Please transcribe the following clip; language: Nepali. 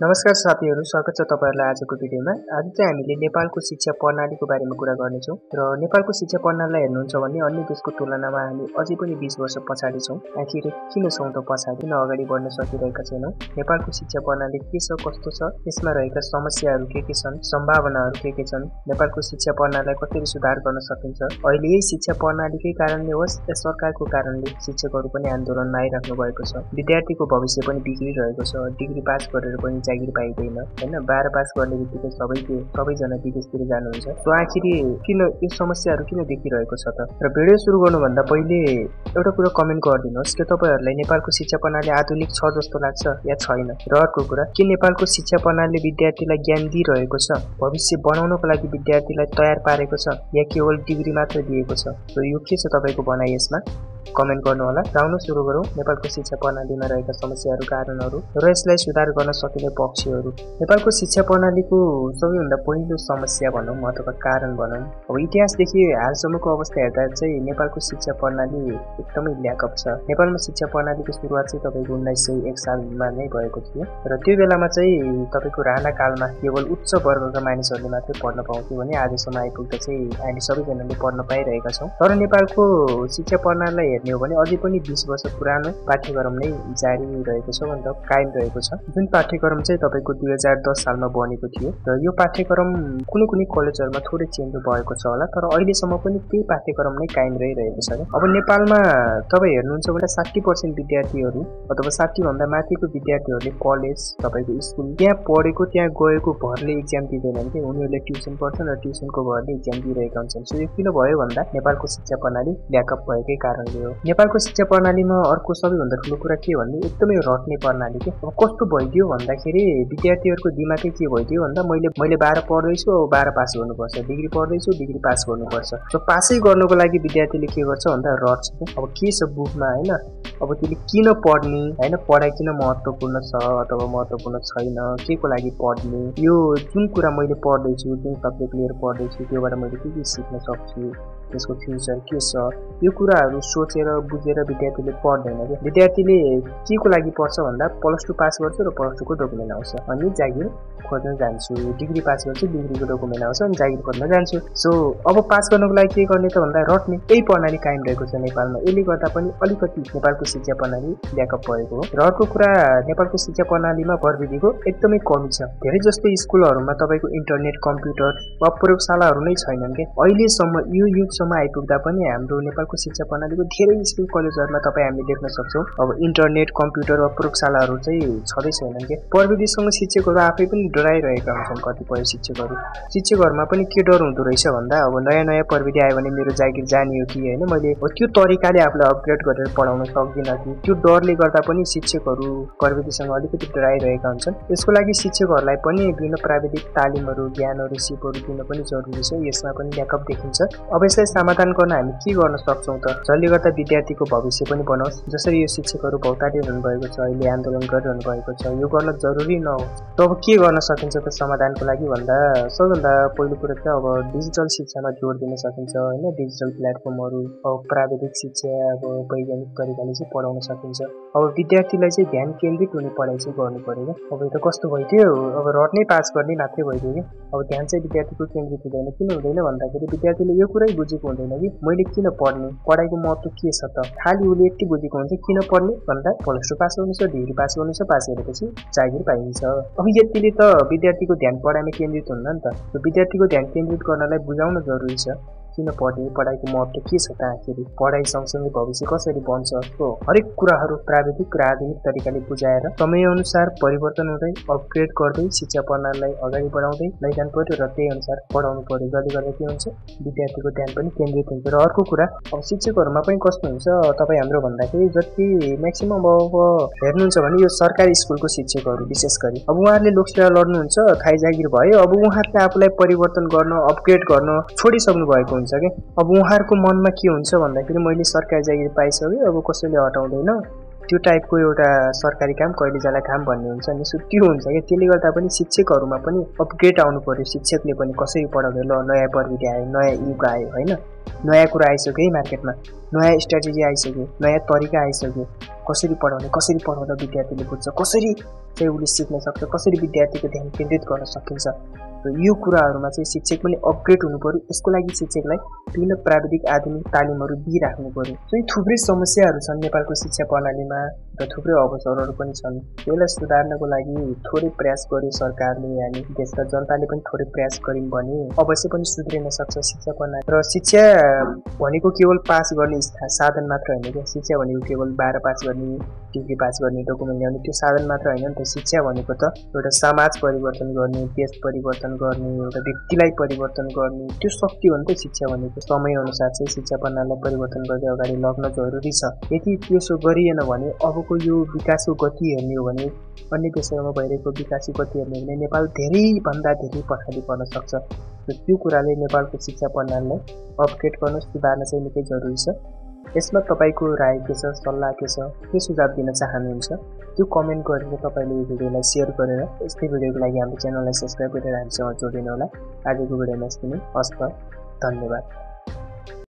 नमस्कार साथीहरू, स्वागत छ तपाईहरुलाई आजको भिडियोमा। आज चाहिँ हामीले नेपालको शिक्षा प्रणालीको बारेमा कुरा गर्नेछौँ र नेपालको शिक्षा प्रणालीलाई हेर्नुहुन्छ भने अन्य देशको तुलनामा हामी अझै पनि 20 वर्ष पछाडी छौँ। आखिर किन छौँ त पछाडी, किन अगाडि बढ्न सकिरहेका छैनौँ? नेपालको शिक्षा प्रणाली के छ, कस्तो छ, यसमा रहेका समस्याहरू के छन्, सम्भावनाहरू के छन्, नेपालको शिक्षा प्रणालीलाई कसरी सुधार गर्न सकिन्छ? अहिले यही शिक्षा प्रणालीकै कारणले होस् या सरकारको कारणले शिक्षकहरू पनि आन्दोलनमा आइराख्नु भएको छ। विद्यार्थीको भविष्य पनि बिग्रिरहेको छ। डिग्री पास गरेर पनि जागिर पाइदैन हैन। 12 पास गर्ने बित्तिकै सबैजना विदेशतिर जानुहुन्छ। त आखिर किन यो समस्याहरू किन देखिरहेको छ त? र भिडियो सुरु गर्नुभन्दा पहिले एउटा कुरा कमेन्ट गरिदिनुहोस् के तपाईहरुलाई नेपालको शिक्षा प्रणाली आधुनिक छ जस्तो लाग्छ या छैन? र अर्को कुरा, के नेपालको शिक्षा प्रणालीले विद्यार्थीलाई ज्ञान दिइरहेको छ, भविष्य बनाउनको लागि विद्यार्थीलाई तयार पारेको छ या केवल डिग्री मात्र दिएको छ? र यो के छ तपाईको भनाइ यसमा? कमेन्ट गर्नु होला। आउनु सुरु गरौँ नेपालको शिक्षा प्रणालीमा रहेका समस्याहरू, कारणहरू र यसलाई सुधार गर्न सकिने पक्षहरू। नेपालको शिक्षा प्रणालीको सबैभन्दा पहिलो समस्या भनौँ अथवा कारण भनौँ, अब इतिहासदेखि हालसम्मको अवस्था हेर्दा चाहिँ नेपालको शिक्षा प्रणाली एकदमै ल्याकअप छ। नेपालमा शिक्षा प्रणालीको सुरुवात चाहिँ तपाईको 1901 सालमा नै भएको थियो र त्यो बेलामा चाहिँ तपाईको राणा कालमा केवल उच्च वर्गका मानिसहरूले मात्रै पढ्न पाउँथ्यो भने आजसम्म आइपुग्दा चाहिँ हामी सबैजनाले पढ्न पाइरहेका छौँ। तर नेपालको शिक्षा प्रणालीलाई हेर्ने हो भने अझै पनि 20 वर्ष पुरानो पाठ्यक्रम नै जारी रहेको छ भन्दा कायम रहेको छ। जुन पाठ्यक्रम चाहिँ तपाईको 2010 सालमा बनेको थियो र यो पाठ्यक्रम कुनै कलेजहरुमा थोरै चेन्ज भएको छ होला, तर अहिलेसम्म पनि त्यही पाठ्यक्रम नै कायम रहिरहेको छ। अब नेपालमा तपाई हेर्नुहुन्छ भने 60% विद्यार्थीहरू अथवा 60 भन्दा माथिको विद्यार्थीहरूले कलेज तपाईको स्कुल त्यहाँ पढेको त्यहाँ गएको भरले एक्जाम दिँदैनन् के, उनीहरूले ट्युसन पढ्छन् र ट्युसनको भरले एक्जाम दिइरहेका हुन्छन्। सो यो किन भयो भन्दा नेपालको शिक्षा प्रणाली ल्याकअप भएकै कारणले हो। नेपालको शिक्षा प्रणालीमा अर्को सबैभन्दा ठुलो कुरा के भन्ने एकदमै रट्ने प्रणाली के। अब कस्तो भइदियो भन्दाखेरि विद्यार्थीहरूको दिमागै के भइदियो भन्दा मैले 12 पढ्दैछु, अब 12 पास गर्नुपर्छ, डिग्री पढ्दैछु, डिग्री पास गर्नुपर्छ। सो पासै गर्नको लागि विद्यार्थीले के गर्छ भन्दा रट्छ। अब के छ बुकमा हैन, अब त्यसले किन पढ्ने हैन, पढाइ किन महत्त्वपूर्ण छ अथवा महत्त्वपूर्ण छैन, के को लागि पढ्ने, यो जुन कुरा मैले पढ्दैछु, जुन सब्जेक्ट लिएर पढ्दैछु त्योबाट मैले के सिक्न सक्छु, त्यसको फ्युचर के छ, यो कुराहरू सोचेर बुझेर विद्यार्थीले पढ्दैन के। विद्यार्थीले के को लागि पढ्छ भन्दा +2 पास गर्छु र +2 को डकुमेन्ट आउँछ अनि जागिर खोज्न जान्छु, डिग्री पास गर्छु, डिग्रीको डकुमेन्ट आउँछ अनि जागिर खोज्न जान्छु। सो अब पास गर्नको लागि के गर्ने त भन्दा रट्ने, त्यही प्रणाली कायम रहेको छ नेपालमा। यसले गर्दा पनि अलिकति नेपालको शिक्षा प्रणाली ल्याकअप भएको हो। र अर्को कुरा, नेपालको शिक्षा प्रणालीमा प्रविधिको एकदमै कमी छ। धेरै जस्तो स्कुलहरुमा तपाईको इन्टरनेट, कम्प्युटर वा प्रयोगशालाहरू नै छैनन् के। अहिलेसम्म यो युगसम्म आइपुग्दा पनि हाम्रो नेपालको शिक्षा प्रणालीको धेरै स्कुल कलेजहरुमा हामीले देख्न सक्छौं अब इन्टरनेट, कम्प्युटर वा प्रयोगशालाहरू चाहिँ छँदै छैनन् के। प्रविधिसँग शिक्षकहरू आफै पनि डराइरहेका हुन्छन्। कतिपय शिक्षकहरूमा पनि के डर हुँदो रहेछ भन्दा अब नयाँ प्रविधि आयो भने मेरो जागिर जाने हो कि हैन, मैले त्यो तरिकाले आफूलाई अपग्रेड गरेर पढाउन सक्दिनँ कि, त्यो डरले गर्दा पनि शिक्षकहरू प्रविधिसँग अलिकति डराइरहेका हुन्छन्। यसको लागि शिक्षकहरूलाई पनि विभिन्न प्राविधिक तालिमहरू, ज्ञानहरू, सिपहरू दिन पनि जरुरी छ। यसमा पनि ल्याकअप देखिन्छ। अब यसलाई समाधान गर्न हामी के गर्न सक्छौं त? जसले गर्दा विद्यार्थीको भविष्य पनि बनोस्। जसरी यो शिक्षकहरू भौतारिरहनु भएको छ, अहिले आन्दोलन गरिरहनु भएको छ, यो गर्न जरुरी नहो। त अब के गर्न सकिन्छ त समाधानको लागि भन्दा सबैभन्दा पहिलो कुरा चाहिँ अब डिजिटल शिक्षामा जोड दिन सकिन्छ हैन। डिजिटल प्लेटफर्महरू, अब प्राविधिक शिक्षा, अब वैज्ञानिक तरिकाले चाहिँ पढाउन सकिन्छ। अब विद्यार्थीलाई चाहिँ ध्यान केन्द्रित हुने पढाइ चाहिँ गर्नु पर्यो के। अब यो त कस्तो भइदियो, अब रट्नै पास गर्ने मात्रै भइदियो के। अब ध्यान चाहिँ विद्यार्थीको केन्द्रित हुँदैन। किन हुँदैन भन्दाखेरि विद्यार्थीले यो कुरै बुझेको हुँदैन कि मैले किन पढ्ने, पढाइको महत्त्व के छ त। खाली उसले यति बुझेको हुन्छ किन पढ्ने भन्दा +2 पास गर्नु छ, डिग्री पास गर्नु छ, पास गरेपछि जागिर पाइन्छ। अब यतिले त विद्यार्थीको ध्यान पढाइमा केन्द्रित हुन्न नि त। विद्यार्थीको ध्यान केन्द्रित गर्नलाई बुझाउन जरुरी छ किन पढ्ने, पढाइको महत्त्व के छ त, आखिर पढाइ सँगसँगै भविष्य कसरी बन्छ, सो हरेक कुराहरू प्राविधिक र आधुनिक तरिकाले बुझाएर समयअनुसार परिवर्तन हुँदै अपग्रेड गर्दै शिक्षा प्रणालीलाई अगाडि बढाउँदै लैजानु पर्यो र त्यही अनुसार पढाउनु पर्यो। जसले गर्दा के हुन्छ विद्यार्थीको ध्यान पनि केन्द्रित हुन्छ। र अर्को कुरा, अब शिक्षकहरूमा पनि कस्तो हुन्छ तपाई हाम्रो भन्दाखेरि जति म्याक्सिमम अब हेर्नुहुन्छ भने यो सरकारी स्कुलको शिक्षकहरू विशेष गरी अब उहाँहरूले लोकसेवा लड्नुहुन्छ, थाहै जागिर भयो। अब उहाँहरूले आफूलाई परिवर्तन गर्न, अपग्रेड गर्न छोडिसक्नु भएको हुन्छ के। अब उहाँहरूको मनमा के हुन्छ भन्दाखेरि मैले सरकारी जागिर पाइसकेँ, अब कसैले हटाउँदैन, त्यो टाइपको एउटा सरकारी काम कहिले जाला काम भन्ने हुन्छ नि। सो त्यो हुन्छ कि त्यसले गर्दा पनि शिक्षकहरूमा पनि अपग्रेड आउनु पर्यो। शिक्षकले पनि कसरी पढाउने, ल नयाँ प्रविधि आयो, नयाँ युग आयो हैन, नयाँ कुरा आइसक्यो है मार्केटमा, नयाँ स्ट्राटेजी आइसक्यो, नयाँ तरिका आइसक्यो, कसरी पढाउने, कसरी पढाउँदा विद्यार्थीले बुझ्छ, कसरी चाहिँ उसले सिक्न सक्छ, कसरी विद्यार्थीको ध्यान केन्द्रित गर्न सकिन्छ। र यो कुराहरूमा चाहिँ शिक्षक पनि अपग्रेड हुनु पर्यो। यसको लागि शिक्षकलाई विभिन्न प्राविधिक आधुनिक तालिमहरू दिइराख्नु पर्यो। सो यी थुप्रै समस्याहरू छन् नेपालको शिक्षा प्रणालीमा र थुप्रै अवसरहरू पनि छन्। यसलाई सुधार्नको लागि थोरै प्रयास गर्यो सरकारले, अनि देशका जनताले पनि थोरै प्रयास गरिन् भने अवश्य पनि सुध्रिन सक्छ शिक्षा प्रणाली। र शिक्षा भनेको केवल पास गर्ने साधन मात्र होइन क्या। शिक्षा भनेको केवल 12 पास गर्ने, डिग्री पास गर्ने, डकुमेन्ट ल्याउने त्यो साधन मात्र होइन नि त। शिक्षा भनेको त एउटा समाज परिवर्तन गर्ने, देश परिवर्तन गर्ने, एउटा व्यक्तिलाई परिवर्तन गर्ने त्यो शक्ति हो नि त शिक्षा भनेको। समयअनुसार चाहिँ शिक्षा प्रणालीलाई परिवर्तन गर्दै अगाडि लग्न जरुरी छ। यदि त्यसो गरिएन भने अबको यो विकासको गति हेर्ने हो भने, अन्य देशहरूमा भइरहेको विकासको गति हेर्ने हो भने नेपाल धेरैभन्दा धेरै पछाडि पर्न सक्छ। र त्यो कुराले नेपालको शिक्षा प्रणालीलाई अपग्रेड गर्न, सुधार्न चाहिँ निकै जरुरी छ। यसमा तपाईको राय के छ, सल्लाह के छ, के सुझाव दिन चाहनुहुन्छ त्यो कमेन्ट गरेर तपाईले यो भिडियोलाई शेयर गरेर यस्तै भिडियोको लागि हाम्रो च्यानललाई सब्स्क्राइब गरेर हामीसँग जोडिनु होला। आजको भिडियोमा यति नै। हस्त, धन्यवाद।